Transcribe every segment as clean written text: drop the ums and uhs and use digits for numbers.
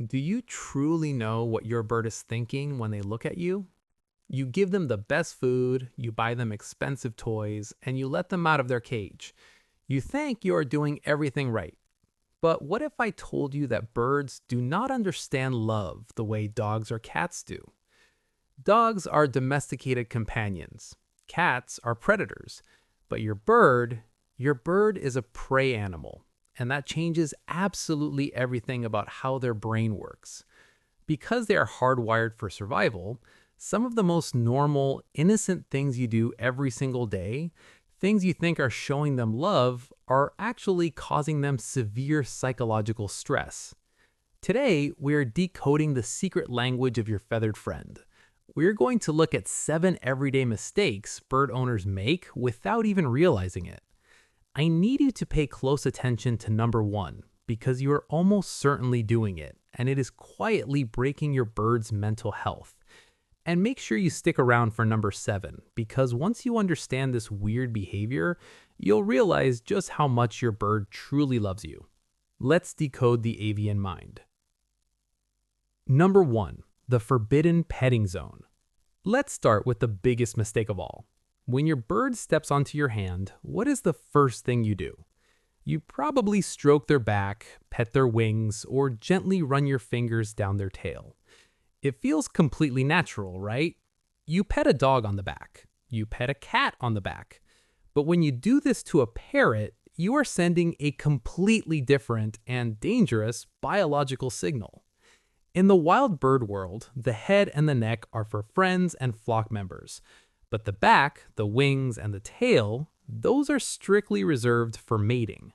Do you truly know what your bird is thinking when they look at you? You give them the best food, you buy them expensive toys, and you let them out of their cage. You think you are doing everything right. But what if I told you that birds do not understand love the way dogs or cats do? Dogs are domesticated companions. Cats are predators. But your bird is a prey animal. And that changes absolutely everything about how their brain works. Because they are hardwired for survival, some of the most normal, innocent things you do every single day, things you think are showing them love, are actually causing them severe psychological stress. Today, we're decoding the secret language of your feathered friend. We're going to look at 7 everyday mistakes bird owners make without even realizing it. I need you to pay close attention to number 1 because you are almost certainly doing it, and it is quietly breaking your bird's mental health. And make sure you stick around for number 7 because once you understand this weird behavior, you'll realize just how much your bird truly loves you. Let's decode the avian mind. Number 1, the forbidden petting zone. Let's start with the biggest mistake of all. When your bird steps onto your hand, what is the first thing you do? You probably stroke their back, pet their wings, or gently run your fingers down their tail. It feels completely natural, right? You pet a dog on the back. You pet a cat on the back. But when you do this to a parrot, you are sending a completely different and dangerous biological signal. In the wild bird world, the head and the neck are for friends and flock members. But the back, the wings, and the tail, those are strictly reserved for mating.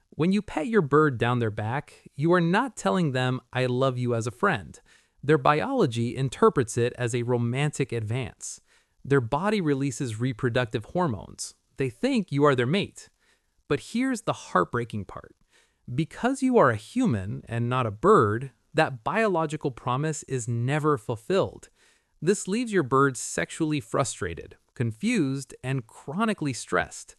When you pet your bird down their back, you are not telling them, "I love you" as a friend. Their biology interprets it as a romantic advance. Their body releases reproductive hormones. They think you are their mate. But here's the heartbreaking part. Because you are a human and not a bird, that biological promise is never fulfilled. This leaves your bird sexually frustrated, confused, and chronically stressed.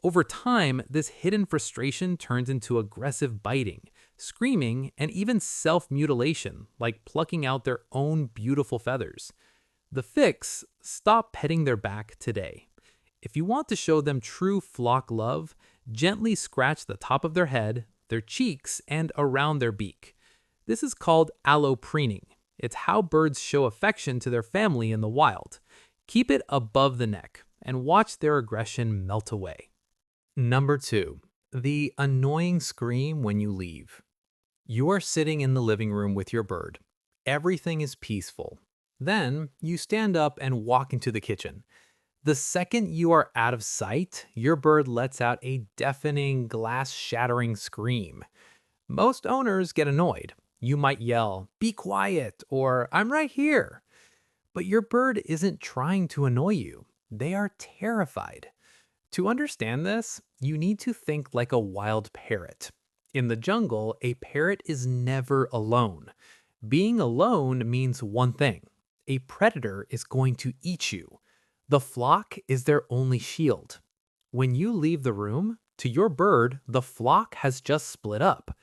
Over time, this hidden frustration turns into aggressive biting, screaming, and even self-mutilation, like plucking out their own beautiful feathers. The fix: stop petting their back today. If you want to show them true flock love, gently scratch the top of their head, their cheeks, and around their beak. This is called allopreening. It's how birds show affection to their family in the wild. Keep it above the neck and watch their aggression melt away. Number 2, the annoying scream when you leave. You are sitting in the living room with your bird. Everything is peaceful. Then you stand up and walk into the kitchen. The second you are out of sight, your bird lets out a deafening, glass-shattering scream. Most owners get annoyed. You might yell, "Be quiet," or "I'm right here." But your bird isn't trying to annoy you. They are terrified. To understand this, you need to think like a wild parrot. In the jungle, a parrot is never alone. Being alone means one thing: a predator is going to eat you. The flock is their only shield. When you leave the room, to your bird, the flock has just split up.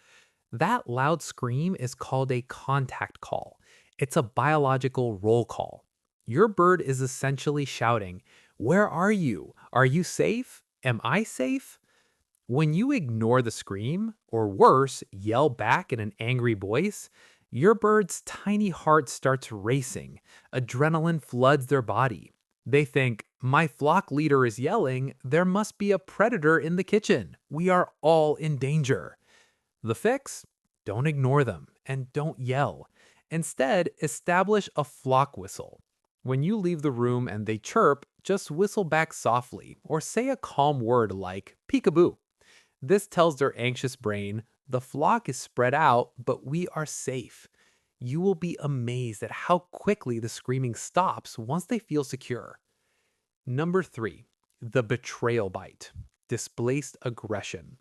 That loud scream is called a contact call. It's a biological roll call. Your bird is essentially shouting, "Where are you? Are you safe? Am I safe?" When you ignore the scream, or worse, yell back in an angry voice, your bird's tiny heart starts racing. Adrenaline floods their body. They think, "My flock leader is yelling, there must be a predator in the kitchen. We are all in danger." The fix? Don't ignore them and don't yell. Instead, establish a flock whistle. When you leave the room and they chirp, just whistle back softly or say a calm word like peekaboo. This tells their anxious brain, the flock is spread out, but we are safe. You will be amazed at how quickly the screaming stops once they feel secure. Number 3, the betrayal bite, displaced aggression.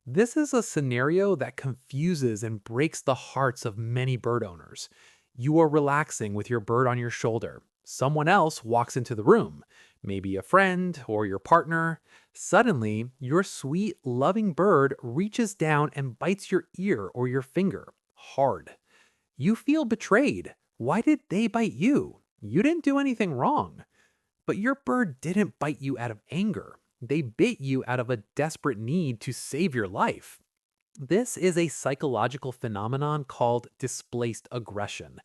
This is a scenario that confuses and breaks the hearts of many bird owners. You are relaxing with your bird on your shoulder. Someone else walks into the room, maybe a friend or your partner. Suddenly, your sweet, loving bird reaches down and bites your ear or your finger hard. You feel betrayed. Why did they bite you? You didn't do anything wrong. But your bird didn't bite you out of anger. They bit you out of a desperate need to save your life. This is a psychological phenomenon called displaced aggression.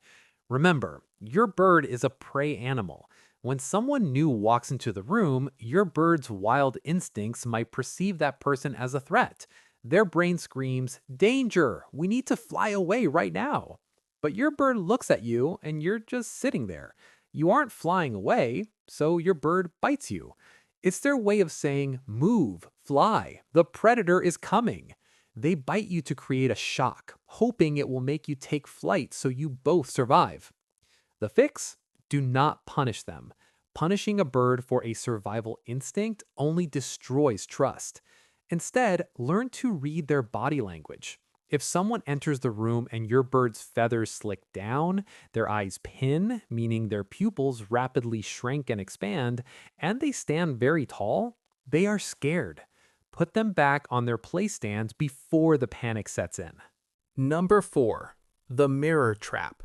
Remember, your bird is a prey animal. When someone new walks into the room, your bird's wild instincts might perceive that person as a threat. Their brain screams, "Danger! We need to fly away right now." But your bird looks at you and you're just sitting there. You aren't flying away, so your bird bites you. It's their way of saying, "Move, fly, the predator is coming." They bite you to create a shock, hoping it will make you take flight so you both survive. The fix? Do not punish them. Punishing a bird for a survival instinct only destroys trust. Instead, learn to read their body language. If someone enters the room and your bird's feathers slick down, their eyes pin, meaning their pupils rapidly shrink and expand, and they stand very tall, they are scared. Put them back on their play stands before the panic sets in. Number 4. The mirror trap.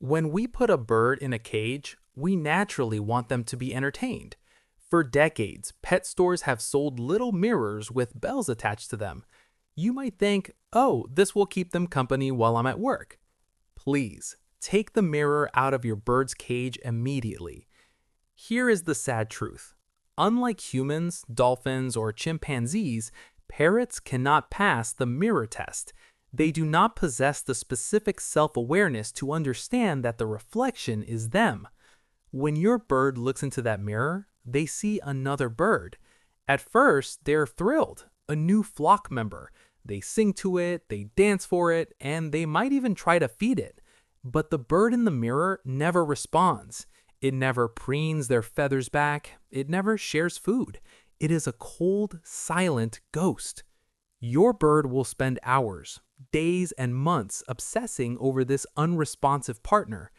When we put a bird in a cage, we naturally want them to be entertained. For decades, pet stores have sold little mirrors with bells attached to them. You might think, oh, this will keep them company while I'm at work. Please, take the mirror out of your bird's cage immediately. Here is the sad truth. Unlike humans, dolphins, or chimpanzees, parrots cannot pass the mirror test. They do not possess the specific self-awareness to understand that the reflection is them. When your bird looks into that mirror, they see another bird. At first, they're thrilled, a new flock member. They sing to it, they dance for it, and they might even try to feed it. But the bird in the mirror never responds. It never preens their feathers back. It never shares food. It is a cold, silent ghost. Your bird will spend hours, days, and months obsessing over this unresponsive partner.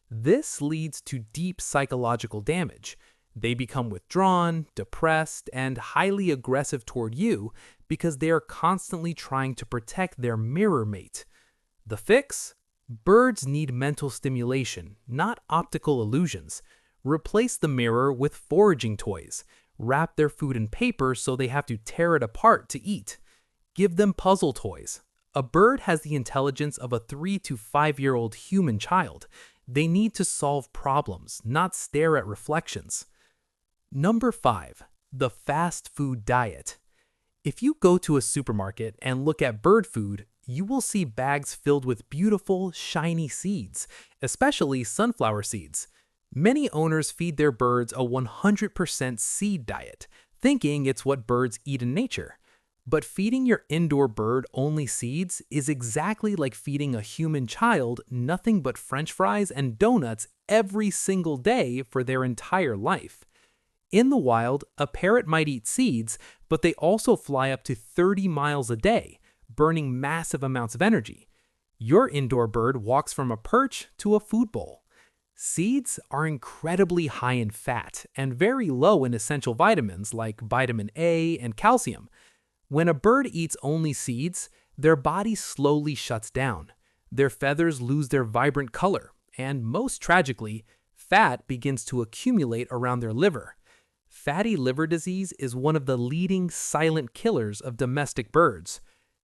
This leads to deep psychological damage. They become withdrawn, depressed, and highly aggressive toward you because they are constantly trying to protect their mirror mate. The fix? Birds need mental stimulation, not optical illusions. Replace the mirror with foraging toys. Wrap their food in paper so they have to tear it apart to eat. Give them puzzle toys. A bird has the intelligence of a 3 to 5-year-old human child. They need to solve problems, not stare at reflections. Number 5. The fast food diet. If you go to a supermarket and look at bird food, you will see bags filled with beautiful, shiny seeds, especially sunflower seeds. Many owners feed their birds a 100% seed diet, thinking it's what birds eat in nature. But feeding your indoor bird only seeds is exactly like feeding a human child nothing but French fries and donuts every single day for their entire life. In the wild, a parrot might eat seeds, but they also fly up to 30 miles a day, burning massive amounts of energy. Your indoor bird walks from a perch to a food bowl. Seeds are incredibly high in fat and very low in essential vitamins like vitamin A and calcium. When a bird eats only seeds, their body slowly shuts down. Their feathers lose their vibrant color, and most tragically, fat begins to accumulate around their liver. Fatty liver disease is one of the leading silent killers of domestic birds.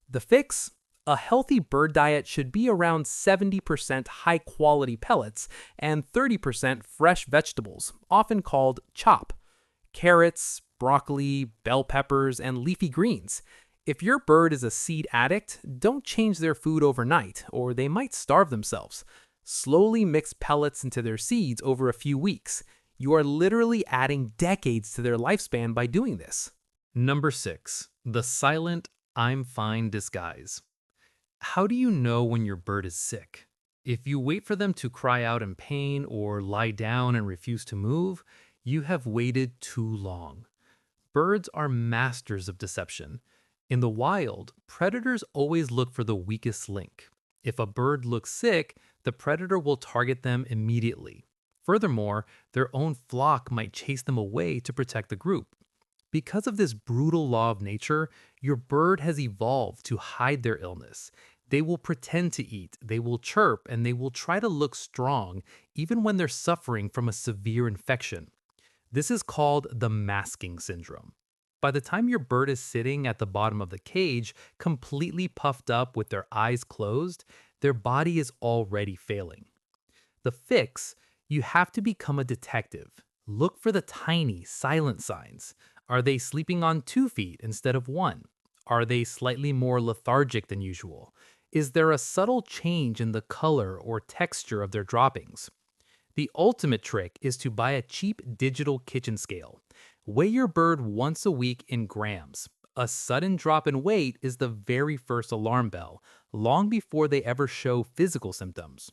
The fix? A healthy bird diet should be around 70% high-quality pellets and 30% fresh vegetables, often called chop. Carrots, broccoli, bell peppers, and leafy greens. If your bird is a seed addict, don't change their food overnight, or they might starve themselves. Slowly mix pellets into their seeds over a few weeks. You are literally adding decades to their lifespan by doing this. Number 6. The silent "I'm fine" disguise. How do you know when your bird is sick? If you wait for them to cry out in pain or lie down and refuse to move, you have waited too long. Birds are masters of deception. In the wild, predators always look for the weakest link. If a bird looks sick, the predator will target them immediately. Furthermore, their own flock might chase them away to protect the group. Because of this brutal law of nature, your bird has evolved to hide their illness. They will pretend to eat, they will chirp, and they will try to look strong even when they're suffering from a severe infection. This is called the masking syndrome. By the time your bird is sitting at the bottom of the cage, completely puffed up with their eyes closed, their body is already failing. The fix: you have to become a detective. Look for the tiny, silent signs. Are they sleeping on 2 feet instead of one? Are they slightly more lethargic than usual? Is there a subtle change in the color or texture of their droppings? The ultimate trick is to buy a cheap digital kitchen scale. Weigh your bird once a week in grams. A sudden drop in weight is the very first alarm bell, long before they ever show physical symptoms.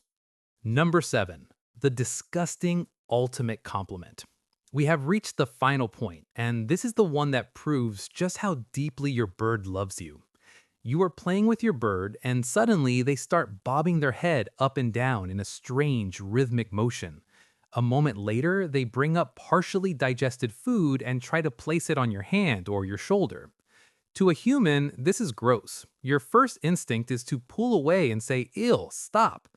Number 7. The disgusting ultimate compliment. We have reached the final point, and this is the one that proves just how deeply your bird loves you. You are playing with your bird, and suddenly they start bobbing their head up and down in a strange rhythmic motion. A moment later, they bring up partially digested food and try to place it on your hand or your shoulder. To a human, this is gross. Your first instinct is to pull away and say, "Ew, stop."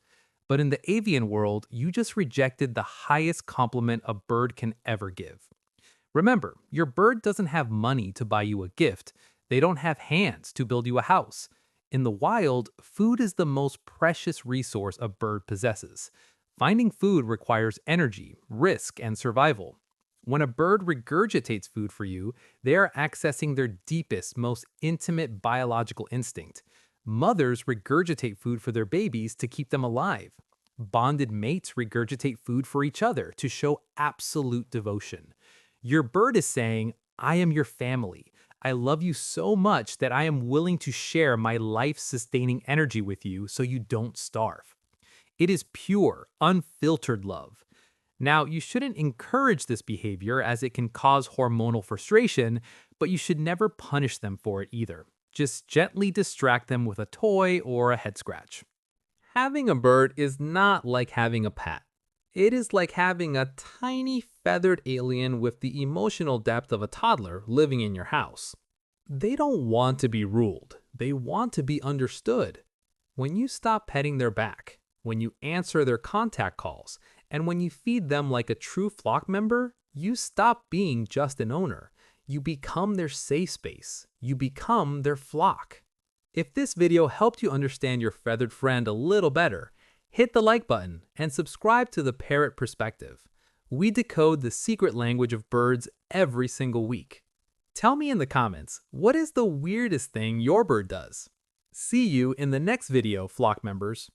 But in the avian world, you just rejected the highest compliment a bird can ever give. Remember, your bird doesn't have money to buy you a gift. They don't have hands to build you a house. In the wild, food is the most precious resource a bird possesses. Finding food requires energy, risk, and survival. When a bird regurgitates food for you, they are accessing their deepest, most intimate biological instinct. Mothers regurgitate food for their babies to keep them alive. Bonded mates regurgitate food for each other to show absolute devotion. Your bird is saying, "I am your family. I love you so much that I am willing to share my life-sustaining energy with you so you don't starve." It is pure, unfiltered love. Now, you shouldn't encourage this behavior as it can cause hormonal frustration, but you should never punish them for it either. Just gently distract them with a toy or a head scratch. Having a bird is not like having a pet. It is like having a tiny feathered alien with the emotional depth of a toddler living in your house. They don't want to be ruled. They want to be understood. When you stop petting their back, when you answer their contact calls, and when you feed them like a true flock member, you stop being just an owner. You become their safe space. You become their flock. If this video helped you understand your feathered friend a little better, hit the like button and subscribe to the Parrot Perspective. We decode the secret language of birds every single week. Tell me in the comments, what is the weirdest thing your bird does? See you in the next video, flock members.